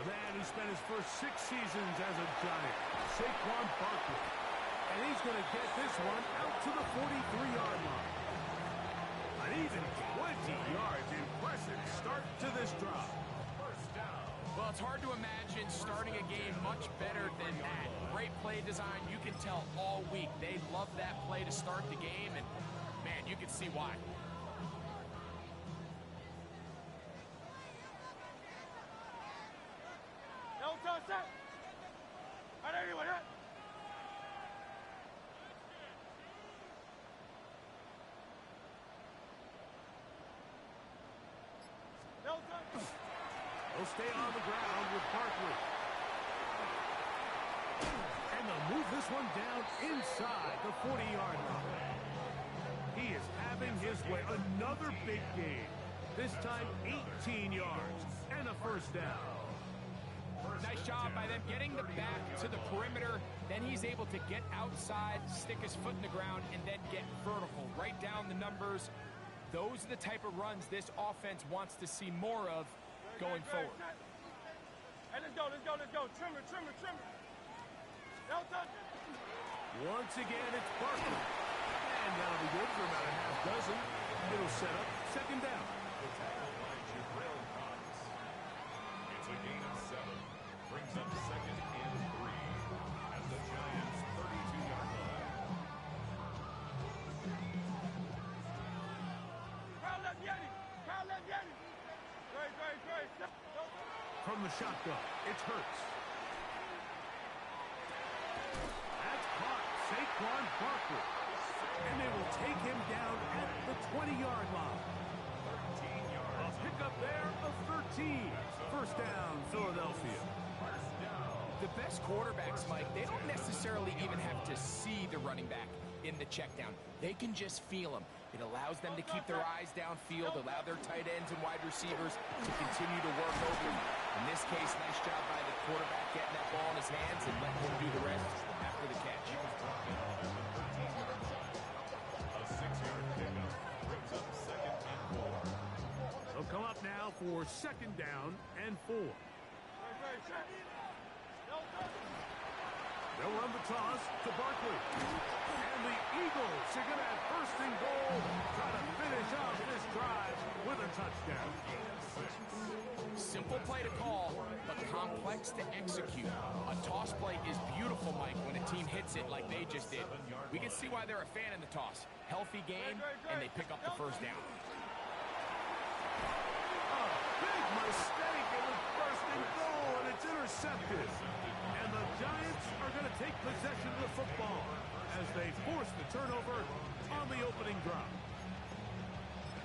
Man who spent his first 6 seasons as a Giant, Saquon Barkley. And he's going to get this one out to the 43-yard line. An even 20 yards. Impressive start to this drive. Well, it's hard to imagine starting a game much better than that. Great play design. You can tell all week they love that play to start the game, and, man, you can see why. He'll stay on the ground with Barkley. And they'll move this one down inside the 40-yard line. He is having his way. Another big game. This time 18 yards and a first down. Nice job by them getting the back to the perimeter. Then he's able to get outside, stick his foot in the ground, and then get vertical. Write down the numbers. Those are the type of runs this offense wants to see more of going forward. Hey, let's go. Trimmer. Once again, it's Barkley. And that'll be good for about a half dozen. It'll set up second down. It's a gain of 7. Brings up second and 3 at the Giants' 32-yard line. Kyle left Yeti. Great. From the shotgun, it's Hurts. That's caught. Saquon Barkley. And they will take him down at the 20-yard line. 13 yards. A pickup there of 13. First down, Philadelphia. The best quarterbacks, Mike, they don't necessarily even have to see the running back in the check down. They can just feel him. It allows them to keep their eyes downfield, allow their tight ends and wide receivers to continue to work over him. In this case, nice job by the quarterback getting that ball in his hands and letting him do the rest after the catch. A 6-yard pickup brings up second and 4. They'll come up now for second down and 4. They'll run the toss to Barkley. And the Eagles are going to have first and goal. Try to finish off this drive with a touchdown. Simple play to call, but complex to execute. A toss play is beautiful, Mike, when a team hits it like they just did. We can see why they're a fan in the toss. Healthy game, and they pick up the first down. Big mistake. It was first and goal, and it's intercepted. And the Giants are going to take possession of the football as they force the turnover on the opening drive.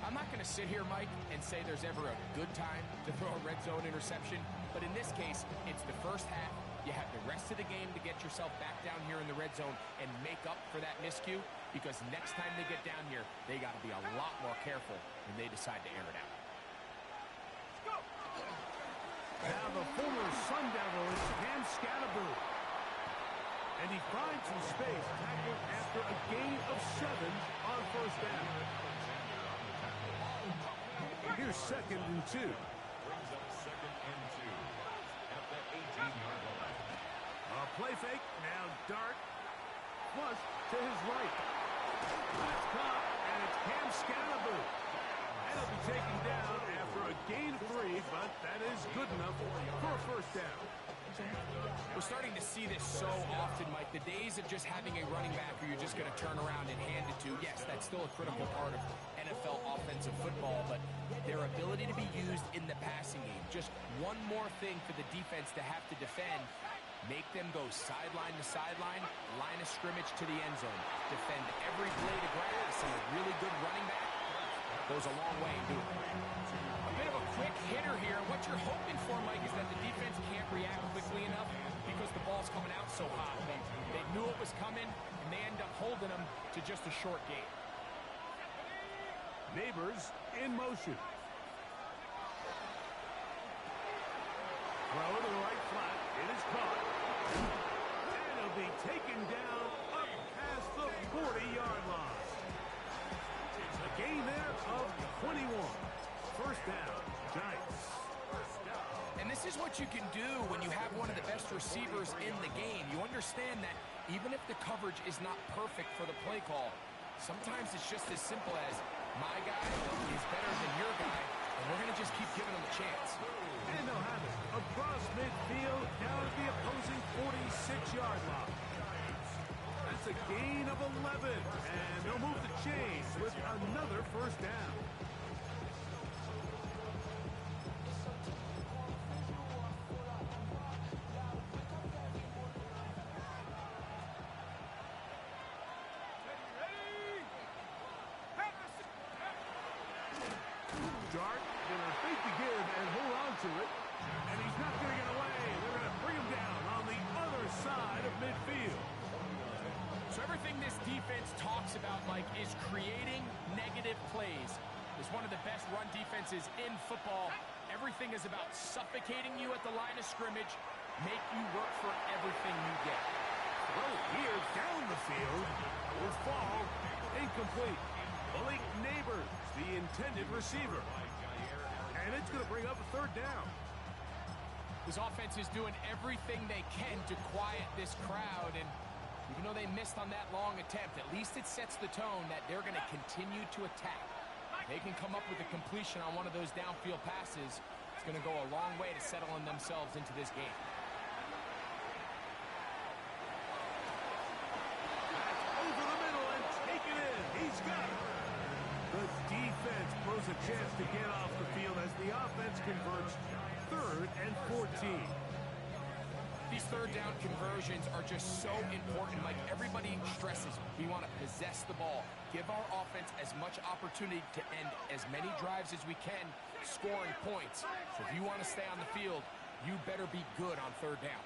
I'm not going to sit here, Mike, and say there's ever a good time to throw a red zone interception, but in this case, it's the first half. You have the rest of the game to get yourself back down here in the red zone and make up for that miscue, because next time they get down here, they got to be a lot more careful when they decide to air it out. Now the former Sun Devil is Cam Scatterboo. And he finds some space, tackled after a gain of 7 on first down. Here's second and 2. Brings up second and 2 at the 18-yard line. A play fake, now dart, flush to his right. That's caught, and it's Cam Scatterboo. And he'll be taken down after a gain of 3, but that is good enough for a first down. We're starting to see this so often, Mike. The days of just having a running back who you're just going to turn around and hand it to, yes, that's still a critical part of NFL offensive football, but their ability to be used in the passing game, just one more thing for the defense to have to defend, make them go sideline to sideline, line of scrimmage to the end zone, defend every blade of grass, and a really good running back goes a long way in doing it. A bit of a quick hitter here. What you're hoping for, Mike, is that the defense can't react quickly enough because the ball's coming out so hot. They knew it was coming, and they end up holding them to just a short gain. Neighbors in motion. Throw to the right flat. It is caught. And it'll be taken down up past the 40-yard line. A gain there of 21. First down, Giants. And this is what you can do when you have one of the best receivers in the game. You understand that even if the coverage is not perfect for the play call, sometimes it's just as simple as my guy is better than your guy, and we're going to just keep giving him a chance. And they'll have it across midfield down at the opposing 46-yard line. That's a gain of 11, and they'll move the chains with another first down. Dart gonna fake the give and hold on to it, and he's not gonna get away. They're gonna bring him down on the other side of midfield. So everything this defense talks about, Mike, is creating negative plays. It's one of the best run defenses in football. Everything is about suffocating you at the line of scrimmage, make you work for everything you get. Throw here down the field will fall incomplete. Malik Neighbors, the intended receiver. And it's going to bring up a third down. This offense is doing everything they can to quiet this crowd, and even though they missed on that long attempt, at least it sets the tone that they're going to continue to attack. They can come up with a completion on one of those downfield passes. It's going to go a long way to settling themselves into this game. Over the middle and take it in. He's got it. The defense poses a chance to get off the field as the offense converts 3rd and 14. These third down conversions are just so important. Like everybody stresses, we want to possess the ball, give our offense as much opportunity to end as many drives as we can, scoring points. So if you want to stay on the field, you better be good on third down.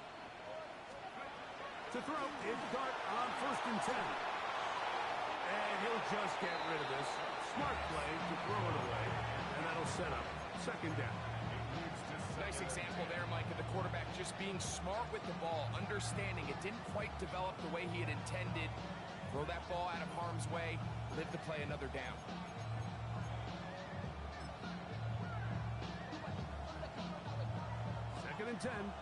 To throw, it's Dart on 1st and 10. And he'll just get rid of this. Smart play to throw it away, and that'll set up 2nd down. Nice example there, Mike, of the quarterback just being smart with the ball, understanding it didn't quite develop the way he had intended. Throw that ball out of harm's way, live to play another down. Second and 10.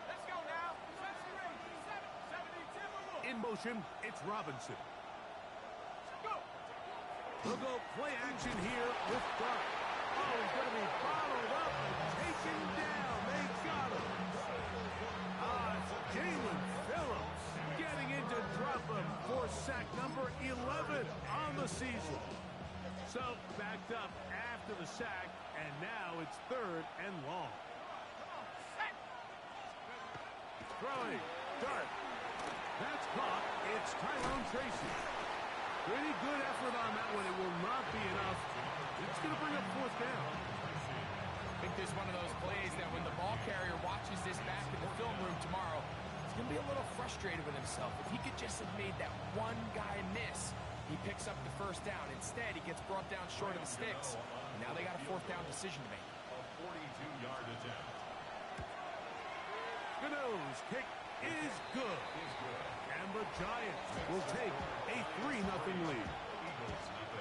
Let's go now. In motion, it's Robinson. Go. They'll go play action here with Dart. Oh, he's going to be bottled up and taken down. They got him. Jalen Phillips getting in to drop him for sack number 11 on the season. So backed up after the sack, and now it's 3rd and long. Throwing. Dart. That's caught. It's Tyrone Tracy. Pretty good effort on that one. It will not be enough. It's going to bring up 4th down. I think there's one of those plays that when the ball carrier watches this back in the film room tomorrow, he's going to be a little frustrated with himself. If he could just have made that one guy miss, he picks up the 1st down. Instead, he gets brought down short of the sticks. And now they got a 4th down decision to make. A 42-yard attempt. Gano's kick is good. And the Giants will take a 3-0 lead.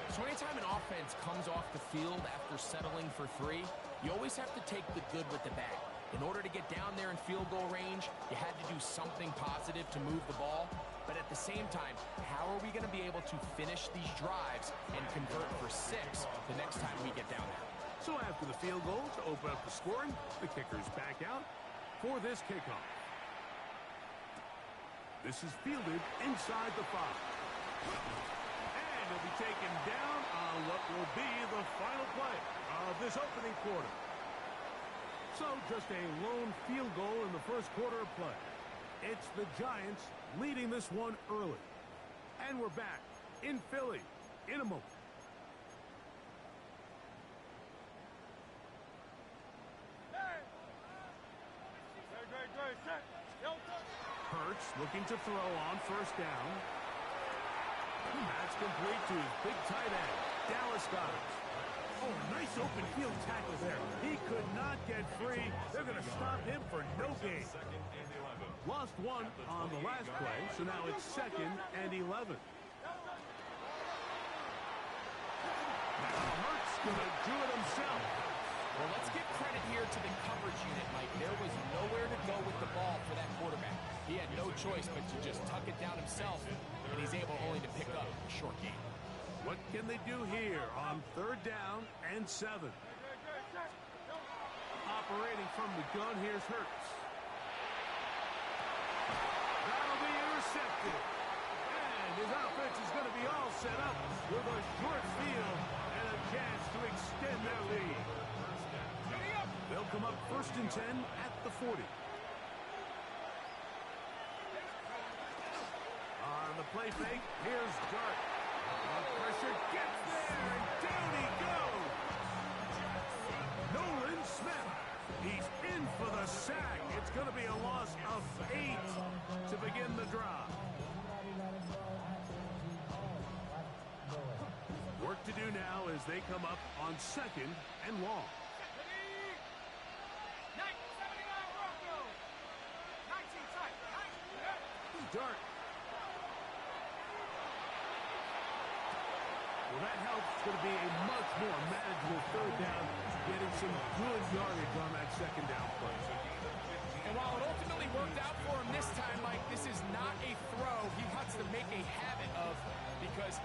So anytime an offense comes off the field after settling for 3, you always have to take the good with the bad. In order to get down there in field goal range, you had to do something positive to move the ball. But at the same time, how are we going to be able to finish these drives and convert for 6 the next time we get down there? So after the field goal to open up the scoring, the kickers back out for this kickoff. This is fielded inside the 5. And he'll be taken down on what will be the final play of this opening quarter. So just a lone field goal in the 1st quarter of play. It's the Giants leading this one early. And we're back in Philly in a moment. Great. Set. Yo, Hurts looking to throw on 1st down. That's complete to his big tight end, Dallas Goedert. Oh, nice open field tackle there. He could not get free. They're going to stop him for no gain. Lost 1 on the last play, so now it's 2nd and 11. Now Hurts going to do it himself. Well, let's give credit here to the coverage unit, Mike. There was nowhere to go with the ball for that quarterback. He had no choice but to just tuck it down himself, and he's able only to pick up a short gain. What can they do here on 3rd down and 7? Operating from the gun, here's Hurts. That'll be intercepted. And his offense is going to be all set up with a short field and a chance to extend their lead. They'll come up 1st and 10 at the 40. On the play fake, here's Dart. Pressure gets there, and down he goes. Nolan Smith. He's in for the sack. It's going to be a loss of 8 to begin the drive. Work to do now as they come up on 2nd and long. Dart. Well, that helps. It's going to be a much more manageable 3rd down, getting some good yardage on that 2nd down play. And while it ultimately worked out for him this time, Mike, this is not a throw he wants to make a habit of because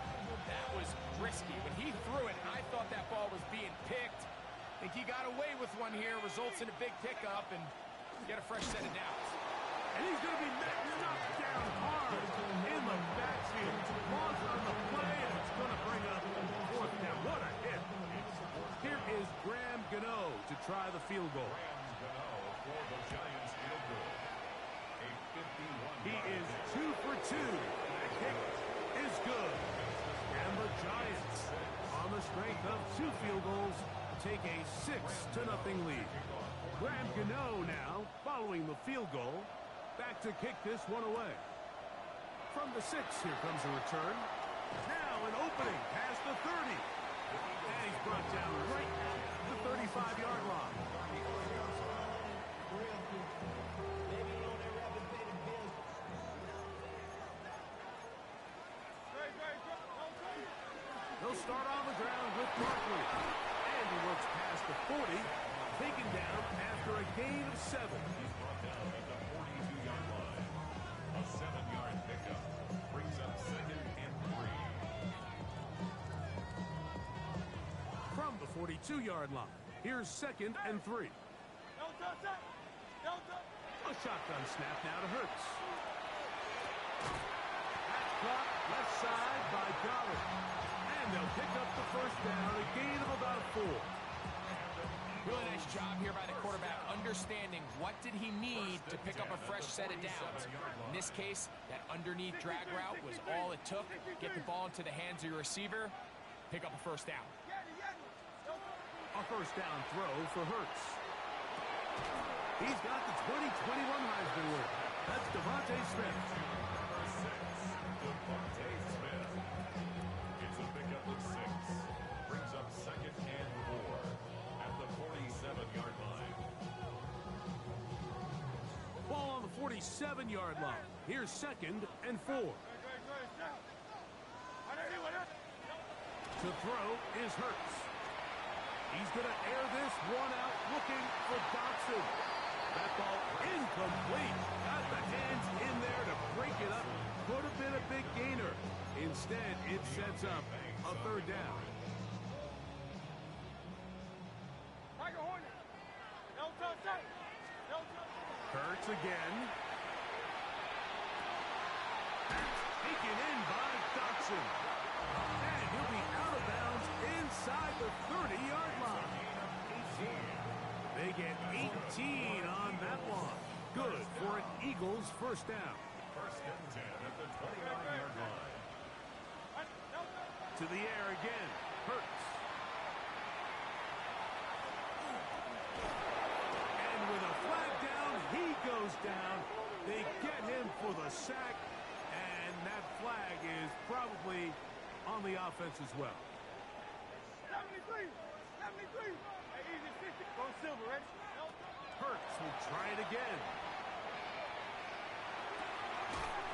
that was risky. When he threw it, I thought that ball was being picked. I think he got away with one here, results in a big pickup, and get a fresh set of downs. And he's going to be knocked down hard in the backfield. Ball's on the play, and it's going to bring up 4th down. What a hit. Here is Graham Gano to try the field goal. For the Giants field goal. A 51. He is 2 for 2. The kick is good. And the Giants, on the strength of 2 field goals, take a 6-0 lead. Graham Gano now, following the field goal, back to kick this one away. From the 6, here comes a return. Now an opening past the 30. And he's brought down right at the 35-yard line. They'll start on the ground with Barkley. And he works past the 40, taken down after a gain of 7. He's brought down at the 42-yard line. A 7-yard pickup brings up 2nd and 3. From the 42-yard line, here's 2nd and 3. A shotgun snap now to Hurts. That's caught left side by Goddard. And they'll pick up the 1st down, a gain of about 4. Really nice job here by the quarterback, understanding what did he need to pick up a fresh set of downs. In this case, that underneath drag route was all it took. Get the ball into the hands of your receiver, pick up a 1st down. A 1st down throw for Hurts. He's got the 2021 Heisman winner. That's Devontae Smith. Number 6, Devontae Smith. It's a pickup of 6. Brings up 2nd and 4 at the 47-yard line. Ball on the 47-yard line. Here's 2nd and 4. To throw is Hurts. He's going to air this one out, looking for Dotson. That ball incomplete. Got the hands in there to break it up. Could have been a big gainer. Instead, it sets up a 3rd down. Hurts again. That's taken in by Dotson. And he'll be out of bounds inside the 30-yard line. They get 18 on that one. Good for an Eagles 1st down. 1st and 10 at the 29-yard line. To the air again. Hurts. And with a flag down, he goes down. They get him for the sack. And that flag is probably on the offense as well. 73! 73! Hey, easy 50. Go silver, ready? Hurts will try it again.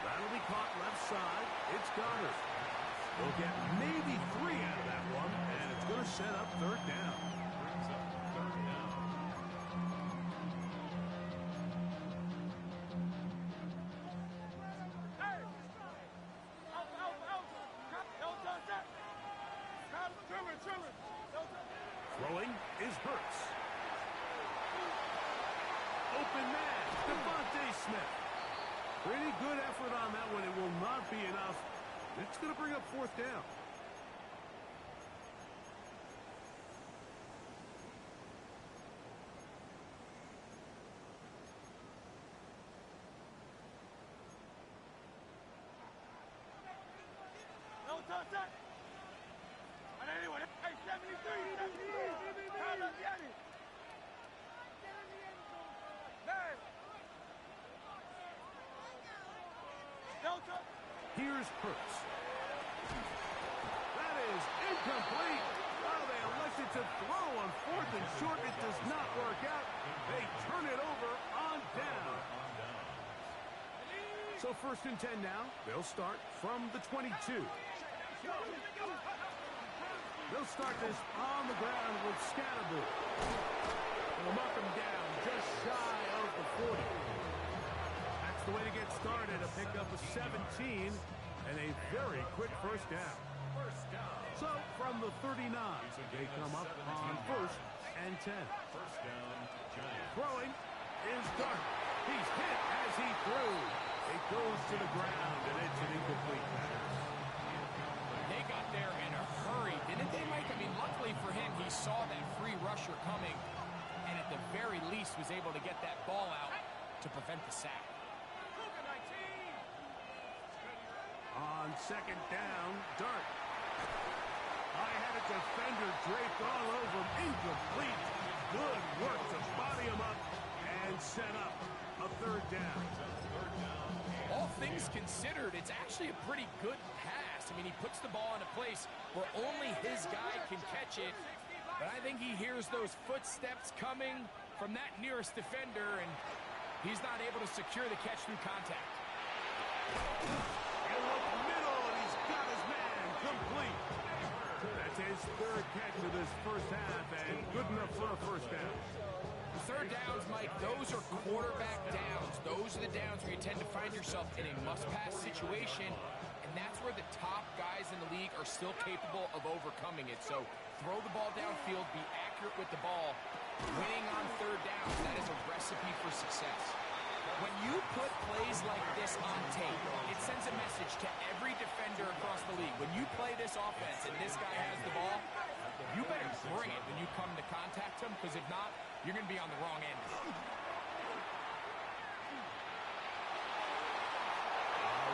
That'll be caught left side. It's Goddard. We'll get maybe 3 out of that one, and it's going to set up third down. Brings up third down. Hey! Out, out, out! Don't touch that! Trimmer! Don't touch. Throwing is Hurts. Open man, Devontae Smith. Pretty good effort on that one. It will not be enough. It's going to bring up fourth down. Don't touch that! And anyway, hey, 73! How about Yanni? Man! Don't touch! Here's Hurts. That is incomplete. Oh, they elected to throw on fourth and short. It does not work out. They turn it over on down. So first and 10 now. They'll start from the 22. They'll start this on the ground with Scatterbo. They'll mark him down just shy of the 40. That's the way to get started. A pickup of 17 and a very quick first down. So from the 39, they come up on first and 10. First down, Giants. Throwing is Dart. He's hit as he threw. It goes to the ground, and it's an incomplete pass. They got there in a hurry, didn't they, Mike? I mean, luckily for him, he saw that free rusher coming, and at the very least was able to get that ball out to prevent the sack. On second down, Dart. I had a defender draped all over him. Incomplete. Good work to body him up and set up a third down. All things considered, it's actually a pretty good pass. I mean, he puts the ball in a place where only his guy can catch it. But I think he hears those footsteps coming from that nearest defender, and he's not able to secure the catch through contact. In the middle, and he's got his man complete. That's his third catch of this first half, and good enough for a first down. Third downs, Mike, those are quarterback downs. Those are the downs where you tend to find yourself in a must-pass situation, and that's where the top guys in the league are still capable of overcoming it. So throw the ball downfield, be accurate with the ball. Winning on third downs, that is a recipe for success. When you put plays like this on tape, it sends a message to every defender across the league. When you play this offense and this guy has the ball, you better bring it when you come to contact him, because if not, you're going to be on the wrong end.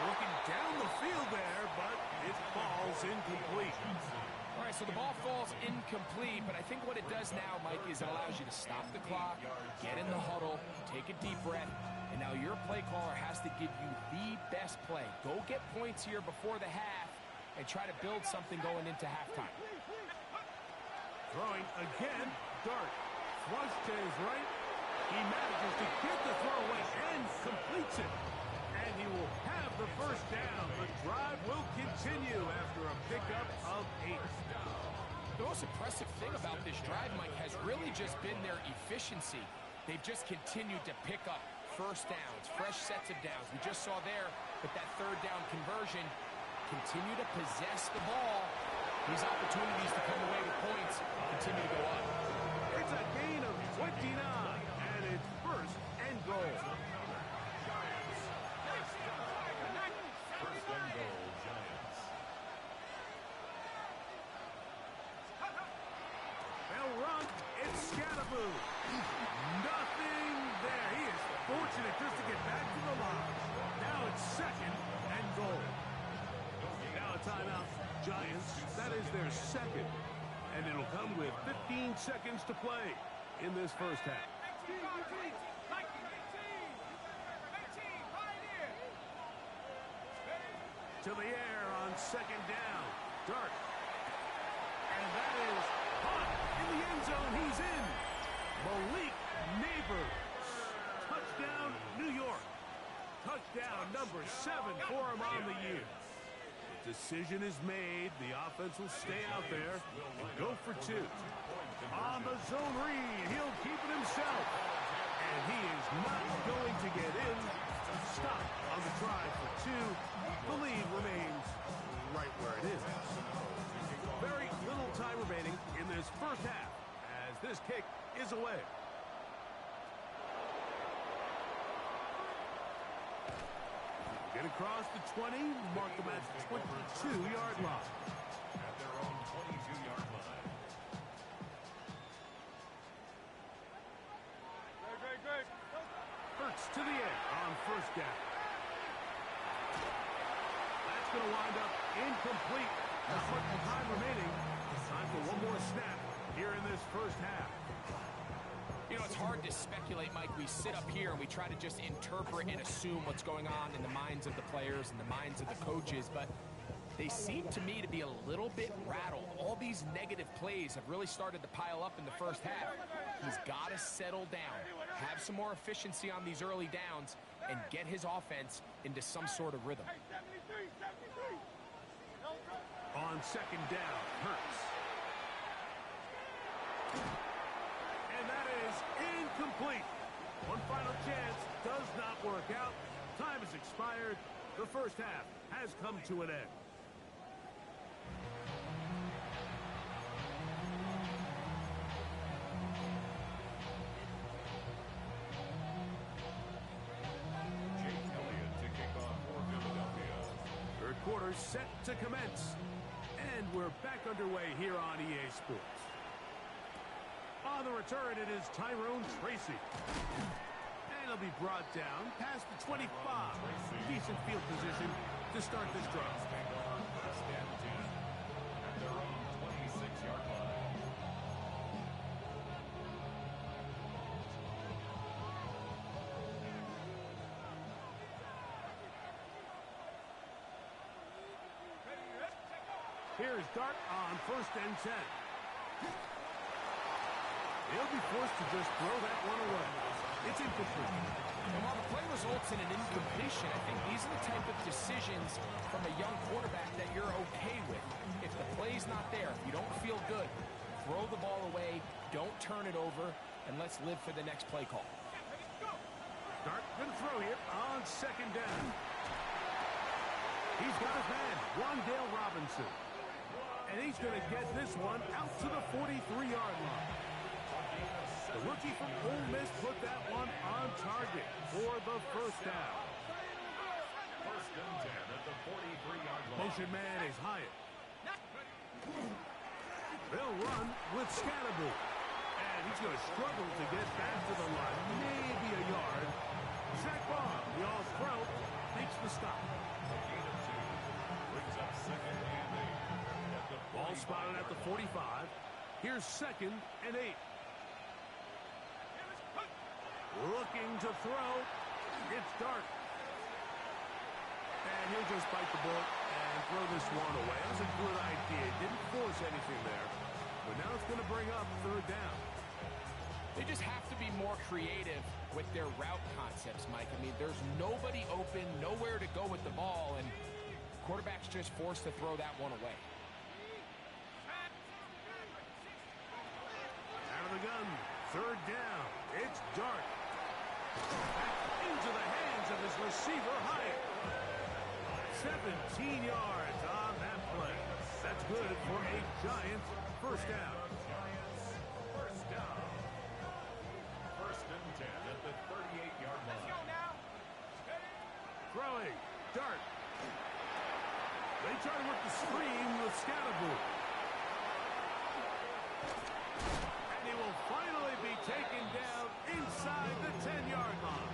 Looking down the field there, but it falls incomplete. All right, so the ball falls incomplete, but I think what it does now, Mike, is it allows you to stop the clock, get in the huddle, take a deep breath, and now your play caller has to give you the best play. Go get points here before the half and try to build something going into halftime. Throwing again, Dart. Flush to his right. He manages to get the throw away and completes it. And he will have the first down. The drive will continue after a pickup of 8. The most impressive thing about this drive, Mike, has really just been their efficiency. They've just continued to pick up first downs, fresh sets of downs. We just saw there with that third down conversion, continue to possess the ball. These opportunities to come away with points continue to go up. It's a gain of 29, and it's first and goal. First and goal, Giants. They'll run. It's Scatterbo. Nothing there. He is fortunate just to get back to the line. Now it's second and goal. Now a timeout. Giants, that is their second. And it'll come with 15 seconds to play in this first half. To the air on second down. Dart. And that is caught in the end zone. He's in. Malik Neighbors. Touchdown, New York. Touchdown number 7 for him on the year. Decision is made. The offense will stay out there and go for two. On the zone read, he'll keep it himself. And he is not going to get in. Stop on the try for two. The lead remains right where it is. Very little time remaining in this first half as this kick is away. Get across the 20, mark them at the 22-yard line. At their own 22-yard line. Great. Hurts to the end on first down. That's going to wind up incomplete. There's little time remaining. Time for one more snap here in this first half. You know, it's hard to speculate, Mike. We sit up here and we try to just interpret and assume what's going on in the minds of the players and the minds of the coaches, but they seem to me to be a little bit rattled. All these negative plays have really started to pile up in the first half. He's got to settle down, have some more efficiency on these early downs, and get his offense into some sort of rhythm. 73. On second down, Hurts. And that is incomplete. One final chance does not work out. Time has expired. The first half has come to an end. Jake Elliott to kick off for Philadelphia. Third quarter set to commence. And we're back underway here on EA Sports. On the return, it is Tyrone Tracy. And he'll be brought down past the 25. Decent field position to start this drive. First and 10. At their own 26-yard line. Here's Dart on first and 10. He'll be forced to just throw that one away. It's incomplete. And while the play results in an incompletion, I think these are the type of decisions from a young quarterback that you're okay with. If the play's not there, if you don't feel good, throw the ball away, don't turn it over, and let's live for the next play call. Dart going to throw here on second down. He's got his man, Wan'Dale Robinson. And he's going to get this one out to the 43-yard line. The rookie from Ole Miss put that one on target for the first down. First and 10 at the 43-yard line. Motion man is Hyatt. They'll run with Scatterbo. And he's going to struggle to get back to the line. Maybe a yard. Zach Baum, the all-pro, makes the stop. A gain of 2. Brings up second and 8. At the Ball spotted at the 45. Here's second and 8. Looking to throw. It's Dart. And he'll just bite the bullet and throw this one away. That was a good idea. Didn't force anything there. But now it's going to bring up third down. They just have to be more creative with their route concepts, Mike. I mean, there's nobody open, nowhere to go with the ball, and quarterback's just forced to throw that one away. Out of the gun. Third down. It's Dart. Back into the hands of his receiver, Hyatt. 17 yards on that play. That's good for a Giants first down. Giants first down. First and 10 at the 38-yard line. Throwing. Dart. They try to work the screen with Scatterbo. And he will finally be taken down inside the 10-yard line.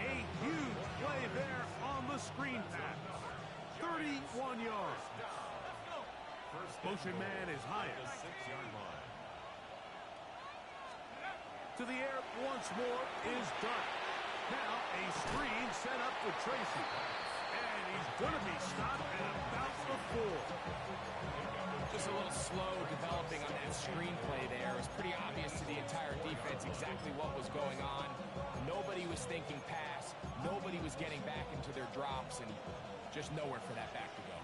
A huge play there on the screen pass. 31 yards. Motion man is Hyatt. The 6-yard line. To the air once more is Dart. Now a screen set up for Tracy. And he's going to be stopped at about the 4. Just a little slow developing on that screenplay there. It was pretty obvious to the entire defense exactly what was going on. Nobody was thinking pass. Nobody was getting back into their drops. And Just nowhere for that back to go.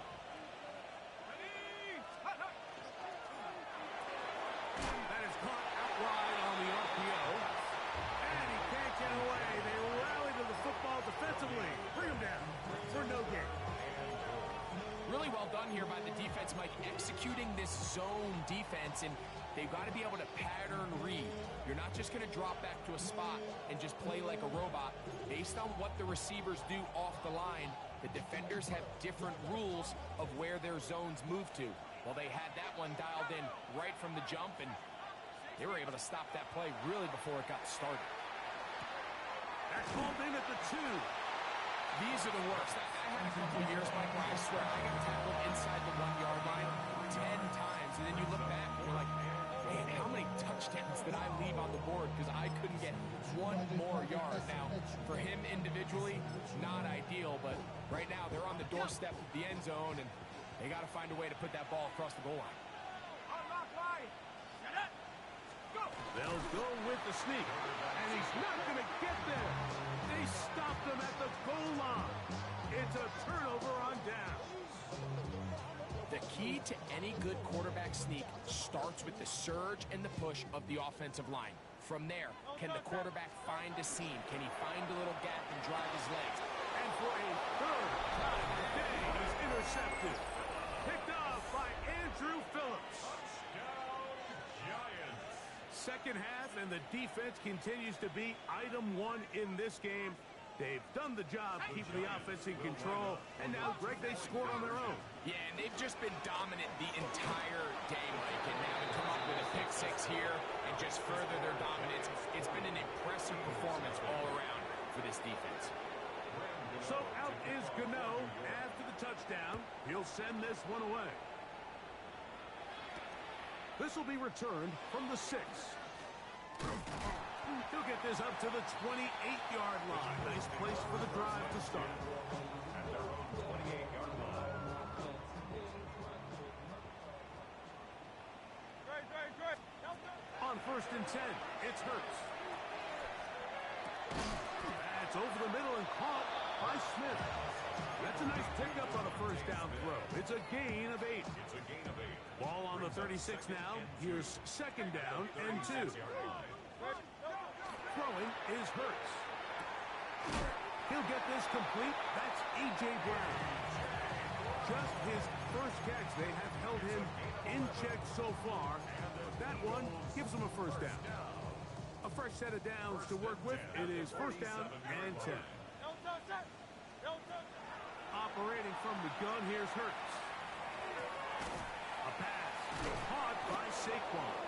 That is caught out wide on the RPO. And he can't get away. They rally to the football defensively. Bring him down for no gain. Really well done here by the defense, Mike, executing this zone defense, and they've got to be able to pattern read. You're not just going to drop back to a spot and just play like a robot. Based on what the receivers do off the line, the defenders have different rules of where their zones move to. Well, they had that one dialed in right from the jump, and they were able to stop that play really before it got started. That's called in at the 2. These are the worst. I had a couple of years, Mike, where I swear I got tackled inside the 1-yard line 10 times, and then you look back and you're like, man, how many touchdowns did I leave on the board because I couldn't get one more yard? Now, for him individually, not ideal, but right now they're on the doorstep of the end zone, and they got to find a way to put that ball across the goal line. They'll go with the sneak, and he's not going to get there. They stopped him at the goal line. It's a turnover on down. The key to any good quarterback sneak starts with the surge and the push of the offensive line. From there, can the quarterback find a seam? Can he find a little gap and drive his legs? And for a third time today, he's intercepted. Picked off by Andrew Phillips. Second half, and the defense continues to be item 1 in this game. They've done the job keeping the offense in control, and now, Greg, they scored on their own. Yeah, and they've just been dominant the entire day, Mike, and now to come up with a pick 6 here and just further their dominance, it's been an impressive performance all around for this defense. So out is Gano after the touchdown. He'll send this one away. This will be returned from the 6. He'll get this up to the 28-yard line. Nice place for the drive to start. At their own 28-yard line. On 1st and 10, it's Hurts. That's over the middle and caught by Smith. That's a nice pickup on a first down throw. It's a gain of 8. It's a gain of 8. Ball on the 36 now. Here's 2nd down and 2. Throwing is Hurts. He'll get this complete. That's A.J. Brown. Just his first catch. They have held him in check so far. That one gives him a first down. A fresh set of downs to work with. It is 1st down and 10. Operating from the gun, here's Hurts. A pass caught by Saquon.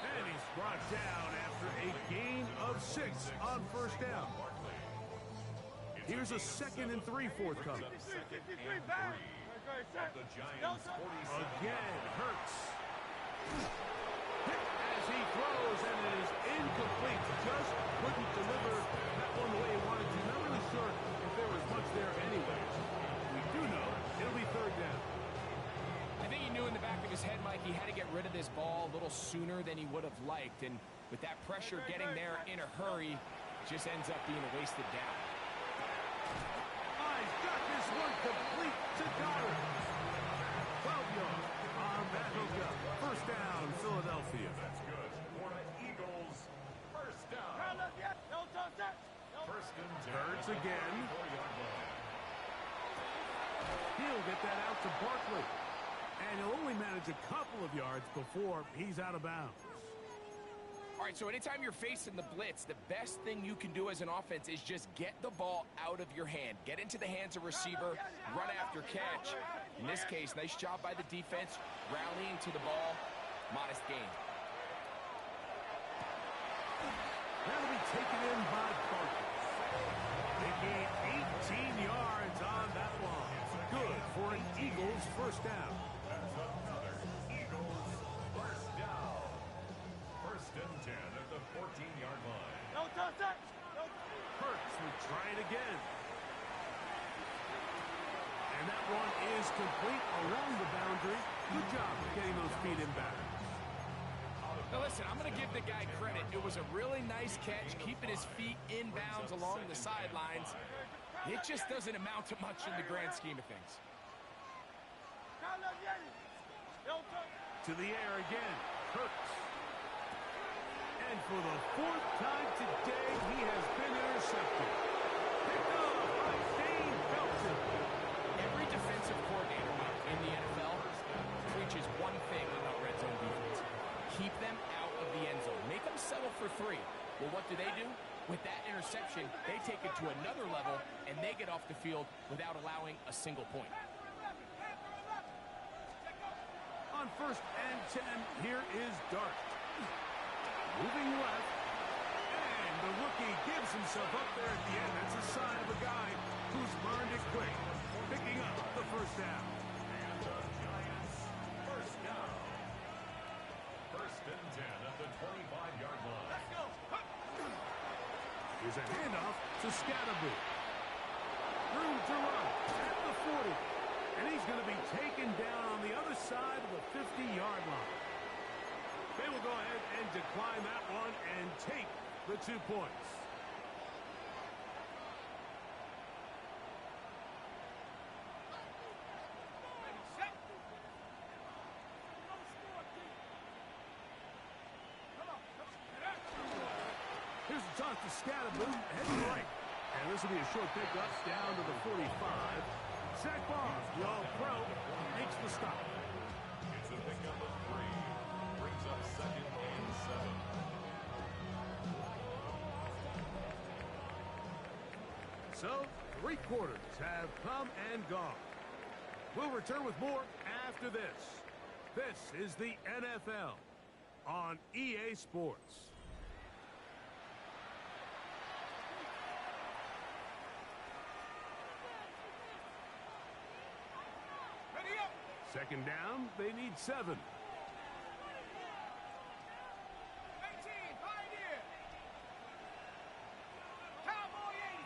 And he's brought down after a gain of 6 on 1st down. Here's a 2nd and 3 forthcoming. Again, Hurts. Hit as he throws, and it is incomplete. Just couldn't deliver that one the way he wanted to. Not really sure if there was much there anyways. We do know it'll be 3rd down. I think he knew in the back of his head, Mike, he had to get rid of this ball a little sooner than he would have liked. And with that pressure getting there in a hurry, just ends up being a wasted down. He's got this one complete to Goddard. 12 yards on that hookup. 1st down, Philadelphia. That's good. For the Eagles, 1st down. 1st and 10. Hurts again. 4-yard line. He'll get that out to Barkley. And he'll only manage a couple of yards before he's out of bounds. All right, so anytime you're facing the blitz, the best thing you can do as an offense is just get the ball out of your hand. Get into the hands of receiver, run after catch. In this case, nice job by the defense, rallying to the ball. Modest gain. That'll be taken in by Barkley. They gain 18 yards on that one. Good for an Eagles 1st down. That's another Eagles 1st down. 1st and 10 at the 14-yard line. Hurts will try it again. And that one is complete along the boundary. Good job of getting those feet in back. Now listen, I'm going to give the guy credit. It was a really nice catch, keeping his feet in bounds along the sidelines. It just doesn't amount to much in the grand scheme of things. To the air again. Hurts. And for the fourth time today, he has been intercepted. Picked off by Dane Belton. Every defensive coordinator in the NFL preaches one thing about red zone defense. Keep them out of the end zone. Make them settle for 3. Well, what do? With that interception, they take it to another level, and they get off the field without allowing a single point. On 1st and 10, here is Dart. Moving left. And the rookie gives himself up there at the end. That's a sign of a guy who's learned it quick. Picking up the first down. And the Giants, first down. 1st and 10 at the 25-yard line. Let's go. Here's a handoff to Scatterboo. Room to run at the 40. And he's going to be taken down on the other side of the 50-yard line. They will go ahead and decline that one and take the 2 points. Here's the toss to Scatterboo, heading right. And this will be a short pickup down to the 45. Zach Barnes, the All-Pro, makes the stop. It's a pickup of 3. Brings up 2nd and 7. So, 3 quarters have come and gone. We'll return with more after this. This is the NFL on EA Sports. Ready up. 2nd down, they need 7. 18, Pioneer. Cowboy 80.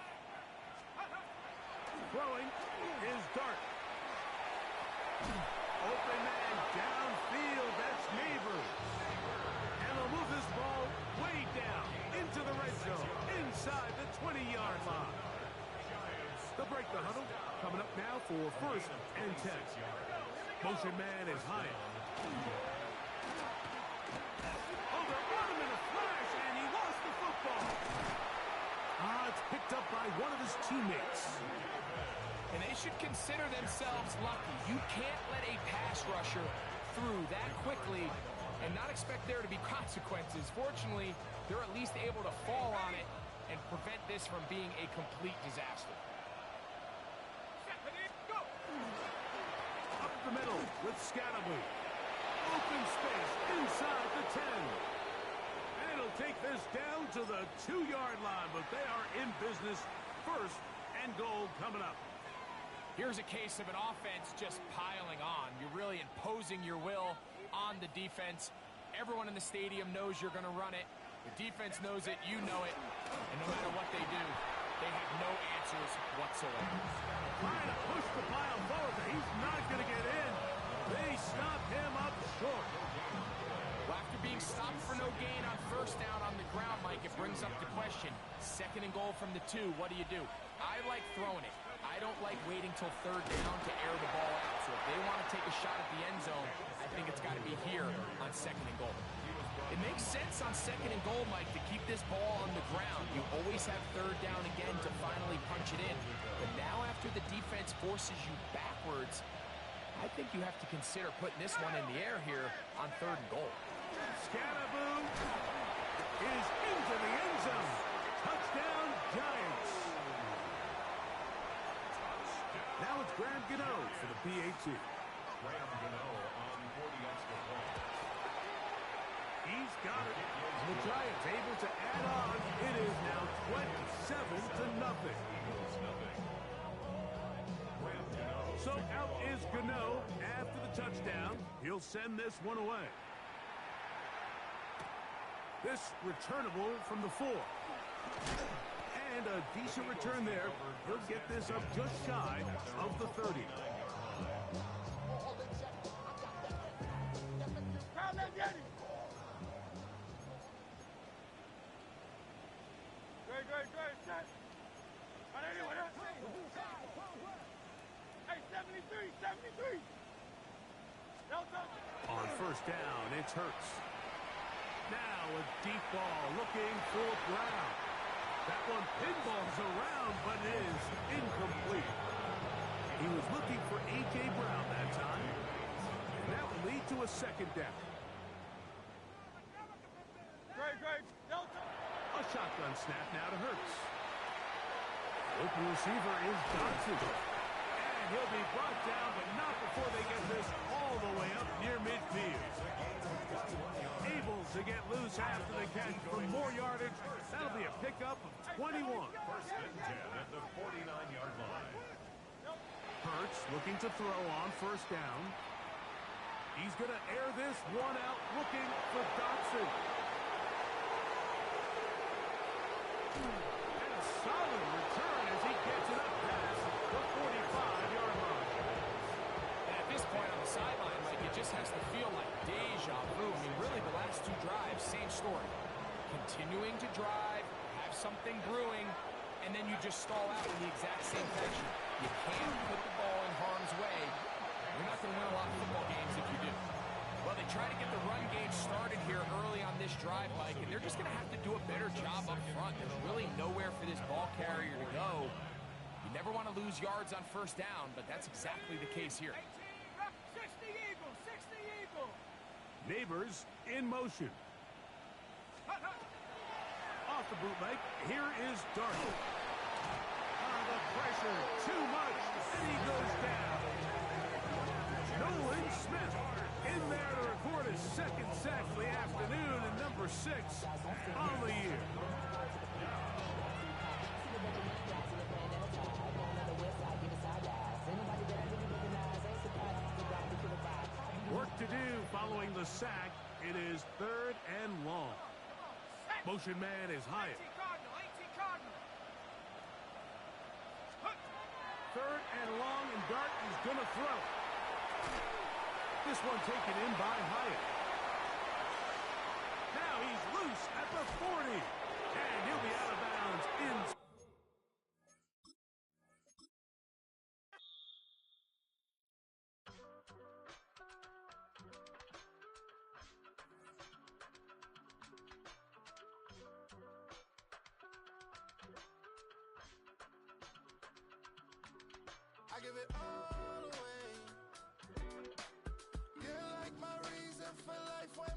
Throwing is Dart. Open man downfield, that's Neighbors. And they'll move this ball way down into the red zone, inside the 20-yard line. They'll break the huddle, coming up now for 1st and 10. Motion man is Hyatt. Oh, they're on him in a flash, and he lost the football. It's picked up by one of his teammates. And they should consider themselves lucky. You can't let a pass rusher through that quickly and not expect there to be consequences. Fortunately, they're at least able to fall on it and prevent this from being a complete disaster. Go. Up the middle with Scatterboo. Open space inside the 10. And it'll take this down to the 2-yard line, but they are in business. 1st and goal coming up. Here's a case of an offense just piling on. You're really imposing your will on the defense. Everyone in the stadium knows you're going to run it. The defense knows it, you know it. And no matter what they do, they have no answers whatsoever. Trying to push the pile forward, but he's not going to get in. They stop him up short. Well, after being stopped for no gain on 1st down on the ground, Mike, it brings up the question. 2nd and goal from the 2, what do you do? I like throwing it. I don't like waiting till 3rd down to air the ball out. So if they want to take a shot at the end zone, I think it's got to be here on 2nd and goal. It makes sense on 2nd and goal, Mike, to keep this ball on the ground. You always have 3rd down again to finally punch it in. But now after the defense forces you backwards, I think you have to consider putting this one in the air here on 3rd and goal. Scatterboo is into the end zone. Touchdown, Giants. Now it's Graham Gano for the PAT. Graham Gano on 40 extra points. He's got it. And the Giants able to add on. It is now 27-0. Eagles nothing. Graham Gano. So out is Gano after the touchdown. He'll send this one away. This returnable from the 4. And a decent return there. He'll get this up just shy of the 30. Great, set. Hey, 73, 73. Delta. On first down, it's Hurts. Now a deep ball looking for Brown. That one pinballs around, but it is incomplete. He was looking for A.J. Brown that time. And that will lead to a second down. Great, Delta. A shotgun snap now to Hurts. Open receiver is Dodson. And he'll be brought down, but not before they get this all the way up near midfield. Able to get loose after the catch for more yardage. That'll be a pickup of 21. First and 10 at the 49-yard line. Hurts looking to throw on first down. He's going to air this one out, looking for Dodson. And a solid return as he gets it up past the 45-yard line. And at this point on the sideline, Mike, it just has to feel like deja vu. I mean, really, the last two drives, same story. Continuing to drive, have something brewing, and then you just stall out in the exact same fashion. You can't put the ball in harm's way. You're not going to win a lot of football games if you do. Well, they try to get the run game started here early on this drive, Mike, and they're just going to have to do a better job up front. There's really nowhere for this ball carrier to go. You never want to lose yards on first down, but that's exactly the case here. 60 Eagle, 60 Eagle. Neighbors in motion. Off the bootleg, here is Darnold. The pressure, too much, and he goes down. Nolan Smith in there to record his second sack for the afternoon and number 6 on the year. Work to do following the sack. It is 3rd and long. Motion man is Hyatt. 3rd and long, and Dart is going to throw. This one taken in by Hyatt. Now he's loose at the 40, and he'll be out of bounds in. I give it all away. You're like my reason for life when